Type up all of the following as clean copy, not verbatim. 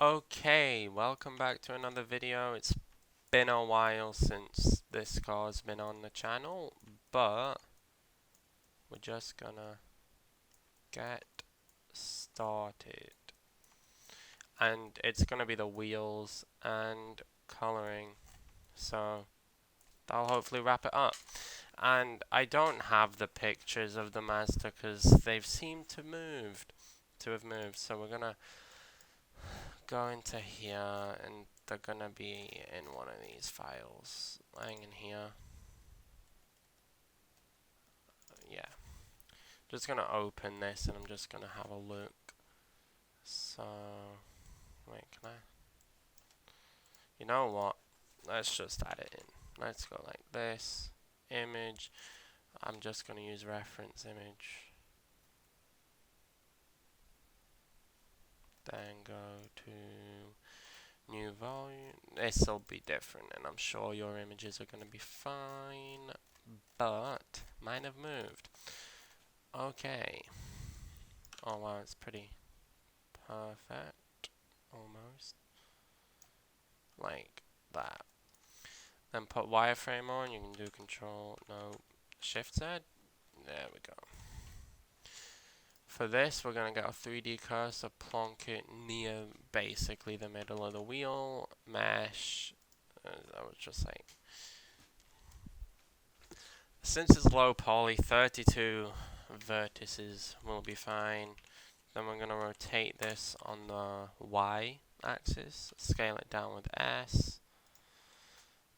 Okay, welcome back to another video. It's been a while since this car's been on the channel, but we're just gonna get started. And it's gonna be the wheels and coloring, so that'll hopefully wrap it up. And I don't have the pictures of the Mazda because they've seemed to have moved, so we're gonna go into here and they're gonna be in one of these files lying in here. Yeah, just gonna open this and I'm just gonna have a look. So wait, can I, you know what, let's just add it in. Let's go like this. Image, I'm just gonna use reference image, then go to new volume. This will be different and I'm sure your images are gonna be fine, but mine have moved. Okay. Oh wow, it's pretty perfect. Almost. Like that. Then put wireframe on, you can do control, no, shift Z. There we go. For this, we're going to get a 3D cursor, plonk it near basically the middle of the wheel, mesh. I was just like, since it's low poly, 32 vertices will be fine. Then we're going to rotate this on the Y axis, scale it down with S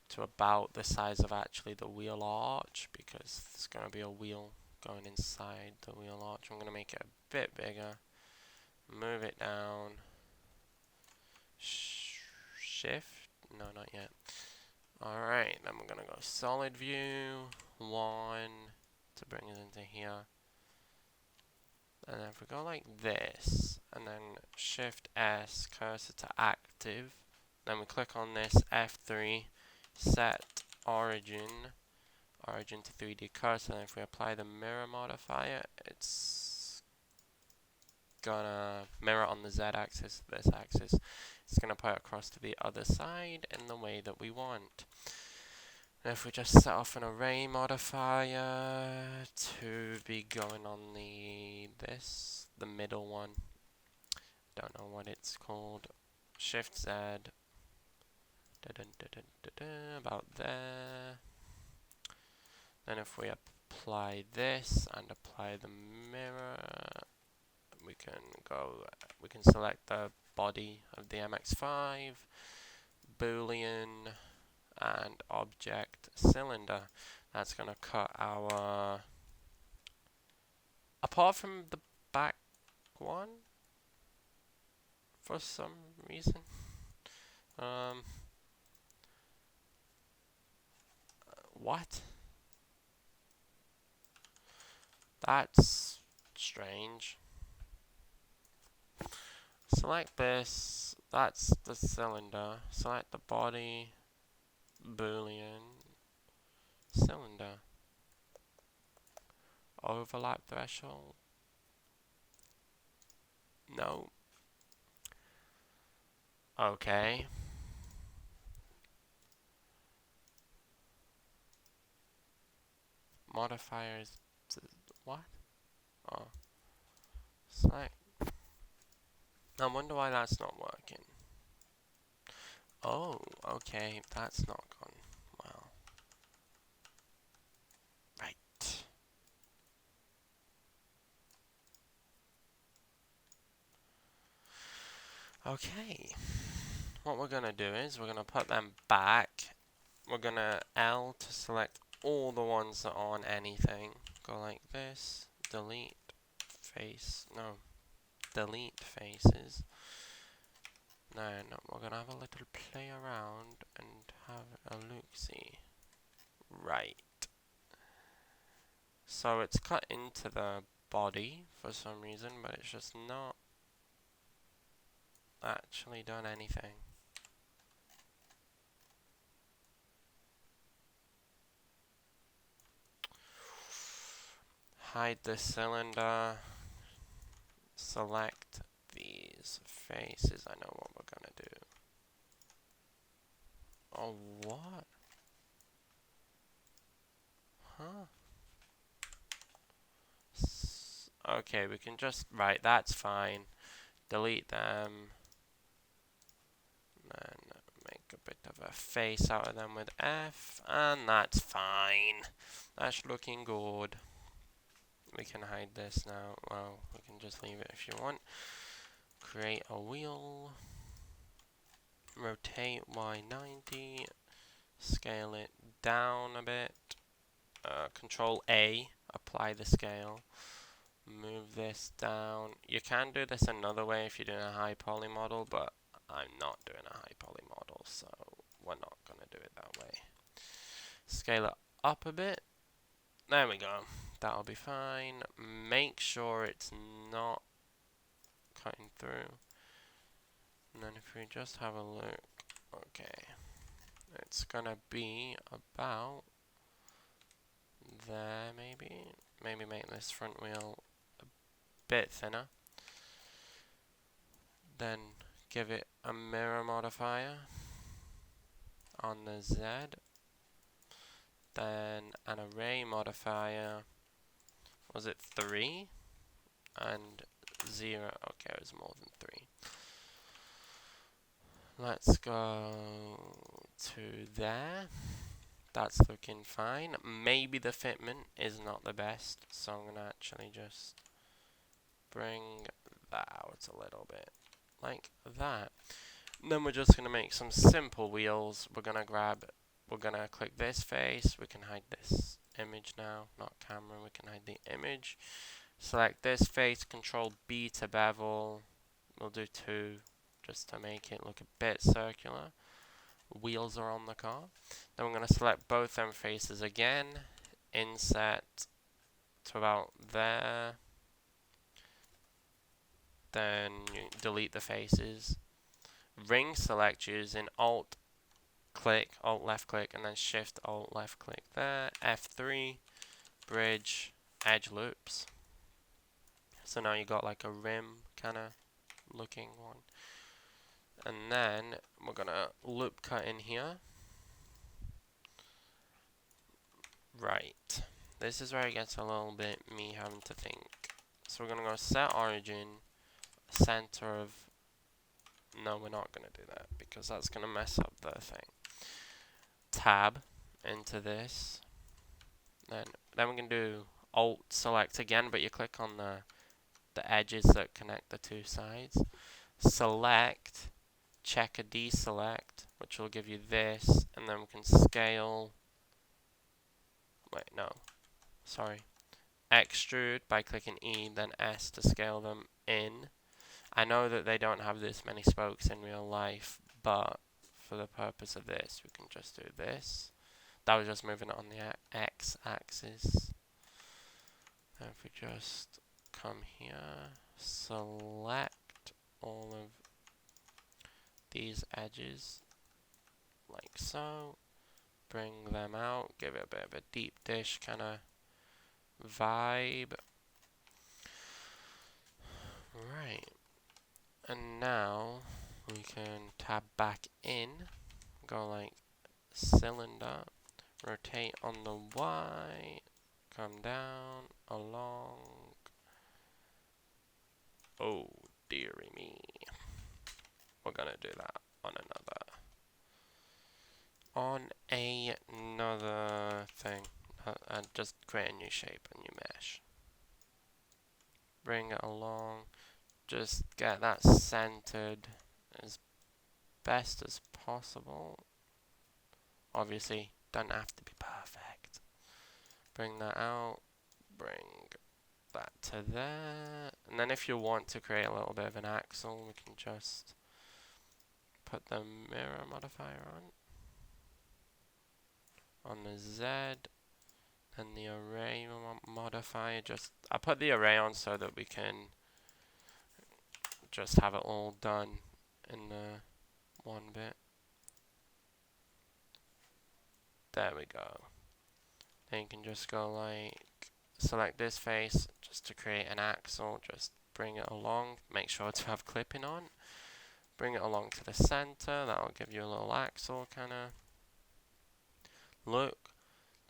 to about the size of actually the wheel arch, because there's going to be a wheel going inside the wheel arch. I'm going to make it a bit bigger, move it down, shift, no, not yet. Alright, then we're going to go solid view, 1 to bring it into here. And then if we go like this, and then shift S, cursor to active, then we click on this F3, set origin to 3D cursor, and if we apply the mirror modifier, it's gonna mirror on the Z axis, this axis. It's gonna put it across to the other side in the way that we want. And if we just set off an array modifier to be going on the middle one, don't know what it's called, shift Z, about there. Then if we apply this and apply the mirror, we can select the body of the MX-5, Boolean, and object cylinder. That's going to cut our, apart from the back one, for some reason. What? That's strange. Select this, that's the cylinder. Select the body, Boolean, cylinder. Overlap threshold? No. Okay. Modifiers, what? Oh. Select. I wonder why that's not working. Oh, okay, that's not gone well. Right. Okay. What we're gonna do is we're gonna put them back. We're gonna L to select all the ones that aren't anything. Go like this. Delete face. No. Delete faces. Then we're gonna have a little play around and have a look-see. Right. So it's cut into the body for some reason, but it's just not actually done anything. Hide the cylinder. Select these faces. I know what we're Oh, what? Huh? Okay, we can just, right, that's fine. Delete them. And make a bit of a face out of them with F. And that's fine. That's looking good. We can hide this now. Well, we can just leave it if you want. Create a wheel. Rotate Y90. Scale it down a bit. Control A. Apply the scale. Move this down. You can do this another way if you're doing a high poly model, but I'm not doing a high poly model, so we're not going to do it that way. Scale it up a bit. There we go. That'll be fine. Make sure it's not cutting through. And then if we just have a look, okay, it's going to be about there maybe. Maybe make this front wheel a bit thinner. Then give it a mirror modifier on the Z. Then an array modifier. Was it 3? And 0. Okay, it was more than 3. Let's go to there. That's looking fine. Maybe the fitment is not the best, so I'm going to actually just bring that out a little bit. Like that. And then we're just going to make some simple wheels. We're going to click this face. We can hide this image now, not camera. We can hide the image. Select this face, Control B to bevel. We'll do 2 just to make it look a bit circular. Wheels are on the car. Then we're going to select both them faces again. Inset to about there. Then you delete the faces. Ring select using Alt click, Alt left click, and then Shift Alt left click there. F3, bridge, edge loops. So now you got like a rim kind of looking one. And then we're gonna loop cut in here. Right. This is where it gets a little bit me having to think. So we're gonna go set origin, center of. No, we're not gonna do that because that's gonna mess up the thing. Tab into this. Then we're gonna do Alt select again, but you click on the edges that connect the two sides. Select, check a deselect, which will give you this, and then we can scale. Wait, no, sorry. Extrude by clicking E, then S to scale them in. I know that they don't have this many spokes in real life, but for the purpose of this, we can just do this. That was just moving it on the X-axis. And if we just come here, select all of these edges like so, bring them out, give it a bit of a deep dish kind of vibe. Right, and now we can tab back in, go like cylinder, rotate on the Y, come down, along. Oh dearie me. We're gonna do that on another thing. And just create a new shape, a new mesh. Bring it along. Just get that centered as best as possible. Obviously, don't have to be perfect. Bring that out. Bring that to there. And then if you want to create a little bit of an axle, we can just put the mirror modifier on the Z, and the array modifier. I put the array on so that we can just have it all done in the one bit. There we go. Then you can just go like, select this face just to create an axle, just bring it along, make sure to have clipping on. Bring it along to the center, that'll give you a little axle kind of Look.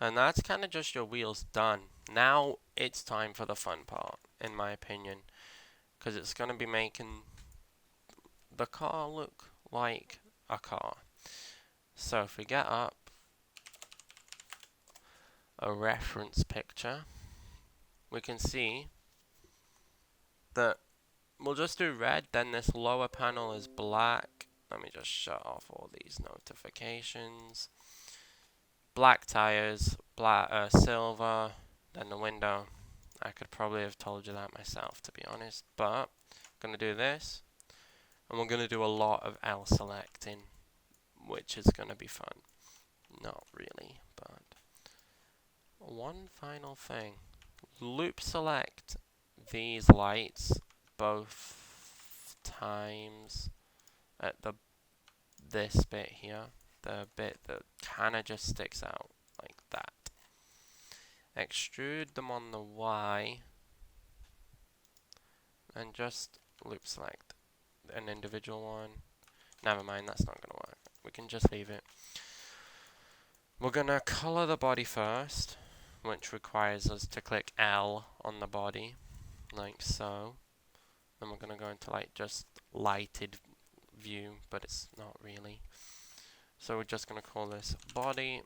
And that's kind of just your wheels done. Now it's time for the fun part, in my opinion. Because it's going to be making the car look like a car. So if we get up a reference picture, we can see that we'll just do red, then this lower panel is black. Let me just shut off all these notifications. Black tires, silver, then the window. I could probably have told you that myself, to be honest, but I'm going to do this, and we're going to do a lot of L selecting, which is going to be fun. Not really, but one final thing. Loop select these lights both times at this bit here, the bit that kind of just sticks out like that. Extrude them on the Y and just loop select an individual one. Never mind, that's not going to work. We can just leave it. We're going to color the body first, which requires us to click L on the body, like so. Then we're going to go into like just lighted view, but it's not really. So we're just going to call this body.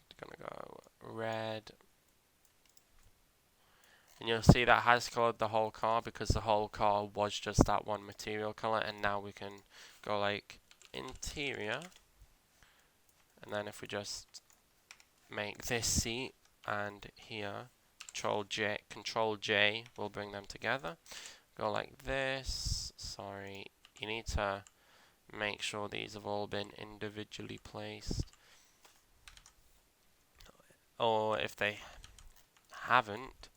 We're going to go red. And you'll see that has colored the whole car because the whole car was just that one material color, and now we can go like interior, and then if we just make this seat and here control J will bring them together. Go like this. Sorry, you need to make sure these have all been individually placed, or if they haven't,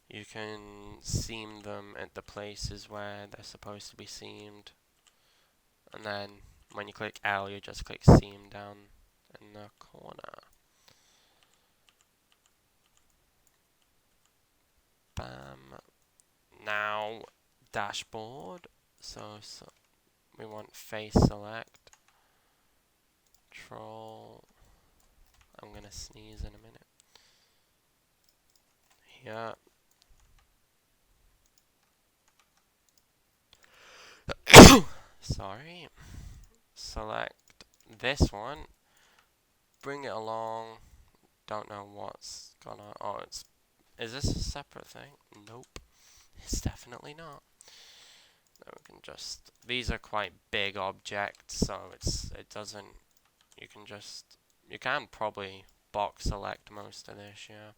you can seam them at the places where they're supposed to be seamed. And then when you click L, you just click seam down in the corner. Bam. Now, dashboard. So we want face select. Control. I'm going to sneeze in a minute. Here. Sorry. Select this one. Bring it along. Don't know what's gonna. Oh, is this a separate thing? Nope. It's definitely not. Then we can just. These are quite big objects, so it doesn't. You can probably box select most of this, yeah.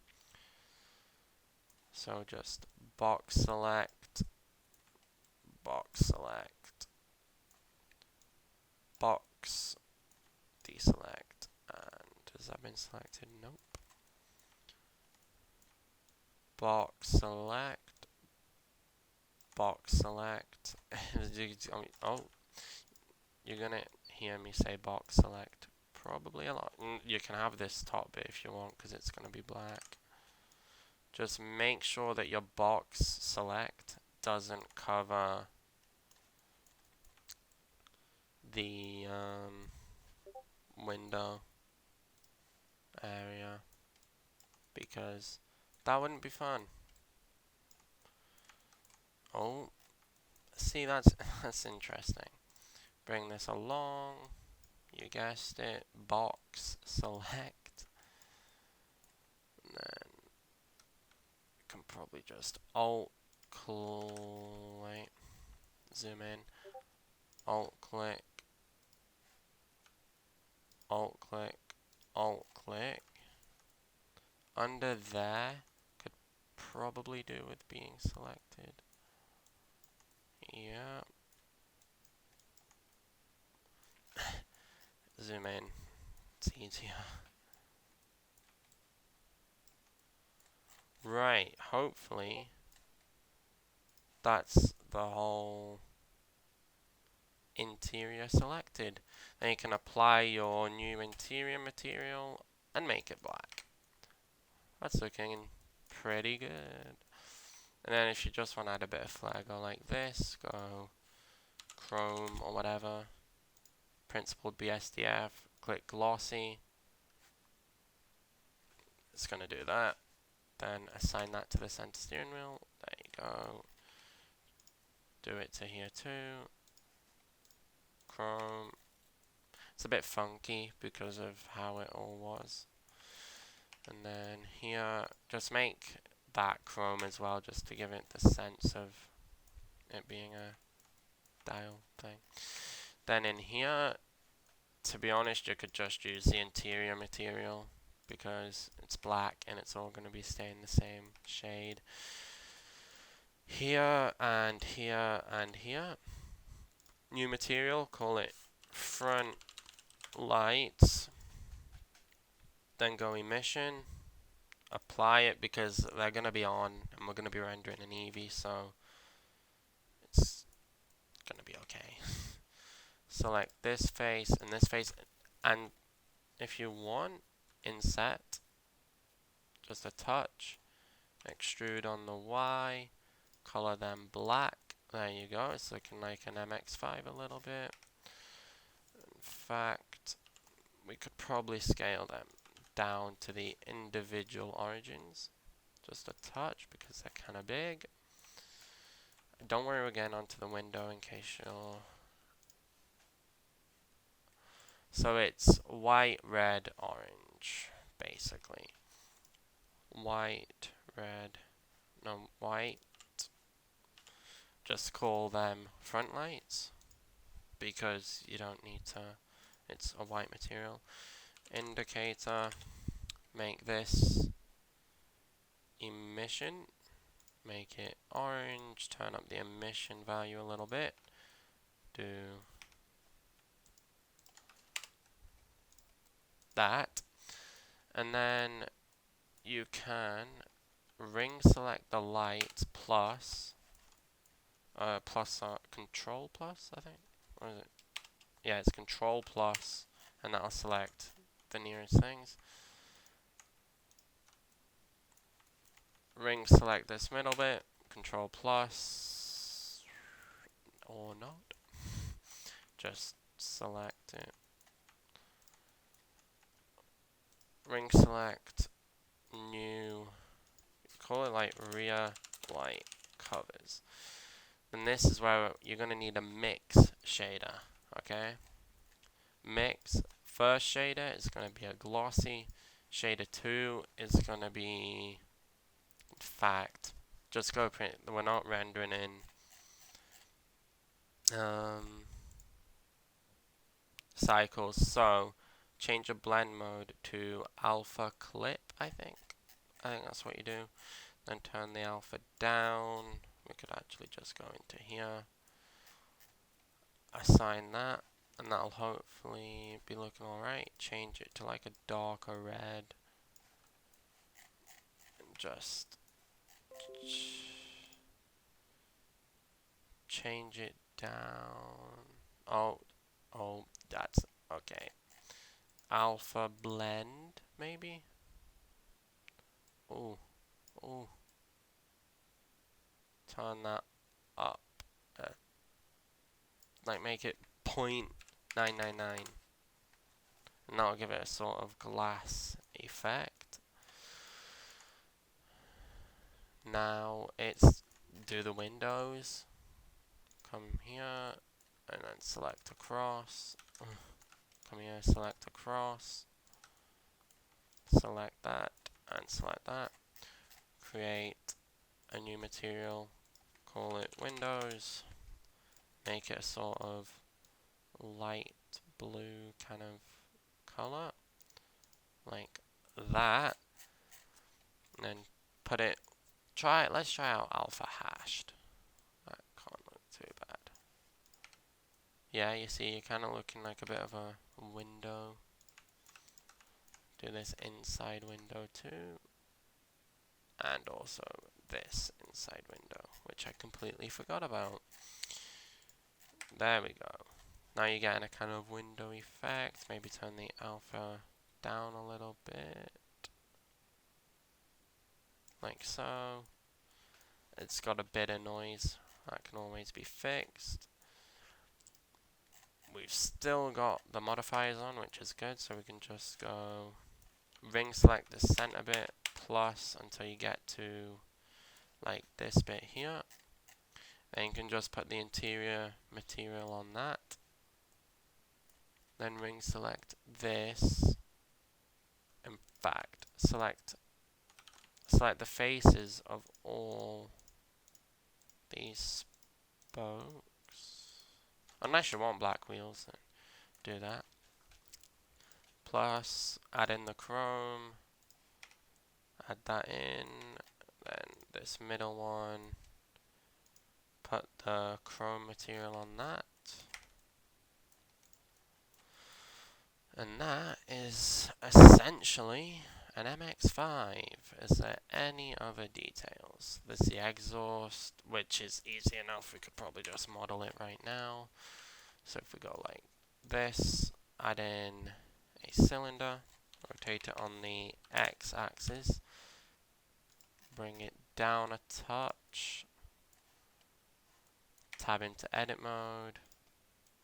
So just box select, box deselect, and has that been selected? Nope. Box select, oh, you're gonna hear me say box select probably a lot. You can have this top bit if you want, because it's gonna be black. Just make sure that your box select doesn't cover the window area, because that wouldn't be fun. Oh, see, that's interesting. Bring this along. You guessed it. Box select. And then you can probably just wait, zoom in. Alt click. Alt click. Alt click. Under there could probably do with being selected. Yeah. Zoom in. It's easier. Right, hopefully that's the whole interior selected. Then you can apply your new interior material and make it black. That's looking pretty good. And then if you just want to add a bit of flair, go like this, go chrome or whatever, principled BSDF, click glossy, it's going to do that. Then assign that to the center steering wheel. There you go. Do it to here too. Chrome. It's a bit funky because of how it all was. And then here, just make that chrome as well, just to give it the sense of it being a dial thing. Then in here, to be honest, you could just use the interior material because it's black and it's all going to be staying the same shade. Here and here and here. New material, call it front lights. Then go emission. Apply it because they're going to be on and we're going to be rendering an EV, so it's going to be okay. Select this face and this face, and if you want, inset, just a touch, extrude on the Y, color them black. There you go, it's looking like an MX-5 a little bit. In fact, we could probably scale them down to the individual origins, just a touch because they're kind of big. Don't worry, we're getting onto the window in case you're... So it's white, red, orange, basically. White, red, no, white. Just call them front lights because you don't need to, it's a white material. Indicator, make this emission, make it orange, turn up the emission value a little bit, do that, and then you can ring select the light plus control plus, I think, or is it? Yeah, it's control plus, and that'll select the nearest things. Ring select this middle bit, control plus, or not, just select it. Ring select new, call it like rear light covers. And this is where you're going to need a mix shader, okay? Mix, first shader is going to be a glossy, shader 2 is going to be, in fact, just go print, we're not rendering in cycles, so change your blend mode to alpha clip, I think that's what you do. Then turn the alpha down. We could actually just go into here, assign that, and that'll hopefully be looking alright. Change it to like a darker red, and just change it down. Oh, that's okay. Alpha blend, maybe? Oh. Turn that up. Like make it 0.999. And that'll give it a sort of glass effect. Now it's do the windows. Come here and then select across. Come here, select across. Select that and select that. Create a new material. Call it windows. Make it a sort of light blue kind of color. Like that. And then put it, let's try out alpha hashed. That can't look too bad. Yeah, you see, you're kind of looking like a bit of a window. Do this inside window too. And also this inside window, which I completely forgot about. There we go. Now you're getting a kind of window effect. Maybe turn the alpha down a little bit. Like so. It's got a bit of noise. That can always be fixed. We've still got the modifiers on, which is good, so we can just go ring select the center bit plus until you get to like this bit here. Then you can just put the interior material on that. Then ring select this. In fact, select the faces of all these spokes. Unless you want black wheels, then do that. Plus, add in the chrome. Add that in. Then this middle one. Put the chrome material on that. And that is essentially an MX-5. Is there any other details? There's the exhaust, which is easy enough. We could probably just model it right now. So if we go like this, add in a cylinder, rotate it on the x-axis, bring it down a touch, tab into edit mode,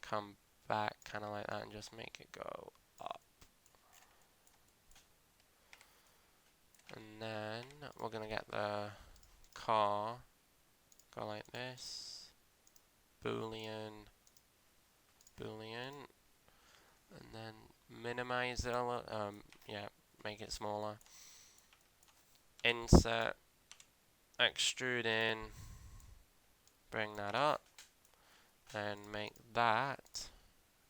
come back kind of like that and just make it go up. And then we're going to get the car, go like this, Boolean, and then minimize it, yeah, make it smaller. Insert, extrude in, bring that up, and make that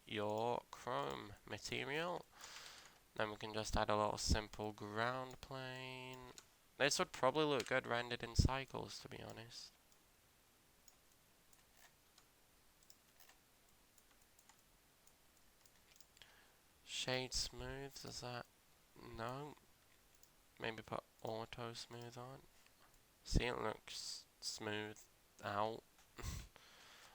your chrome material. Then we can just add a little simple ground plane. This would probably look good rendered in cycles, to be honest. Shade smooth, does that? No. Maybe put auto smooth on. See, it looks smooth out.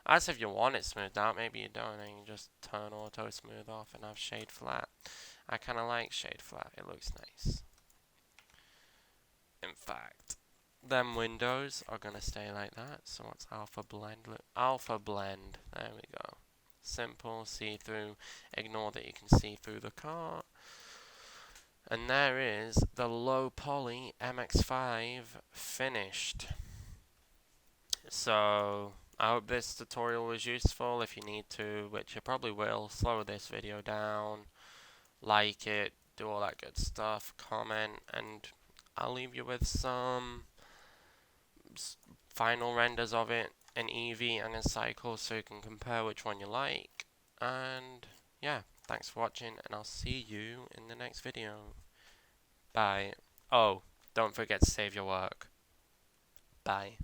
As if you want it smoothed out, maybe you don't, and you just turn auto smooth off and have shade flat. I kind of like shade flat, it looks nice. In fact, them windows are going to stay like that. So what's alpha blend? Alpha blend, there we go. Simple, see-through, ignore that you can see through the car. And there is the low poly MX-5 finished. So I hope this tutorial was useful. If you need to, which you probably will, slow this video down, like it, do all that good stuff, comment, and I'll leave you with some final renders of it in Eevee and in Cycle so you can compare which one you like. And yeah, thanks for watching, and I'll see you in the next video. Bye. Oh, don't forget to save your work. Bye.